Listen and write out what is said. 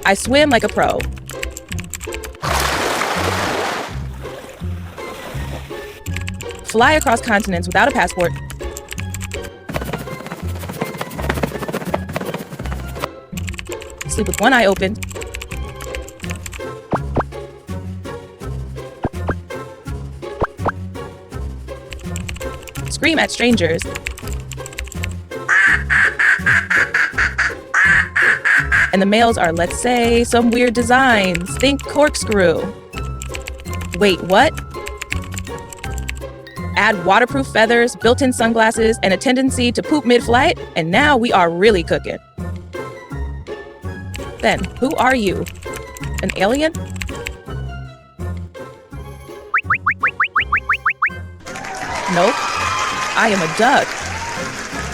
I swim like a pro. Fly across continents without a passport. Sleep with one eye open. Scream at strangers. And the males are, let's say, some weird designs. Think corkscrew. Wait, what? Add waterproof feathers, built-in sunglasses, and a tendency to poop mid-flight, and now we are really cooking. Then, who are you? An alien? Nope. I am a duck.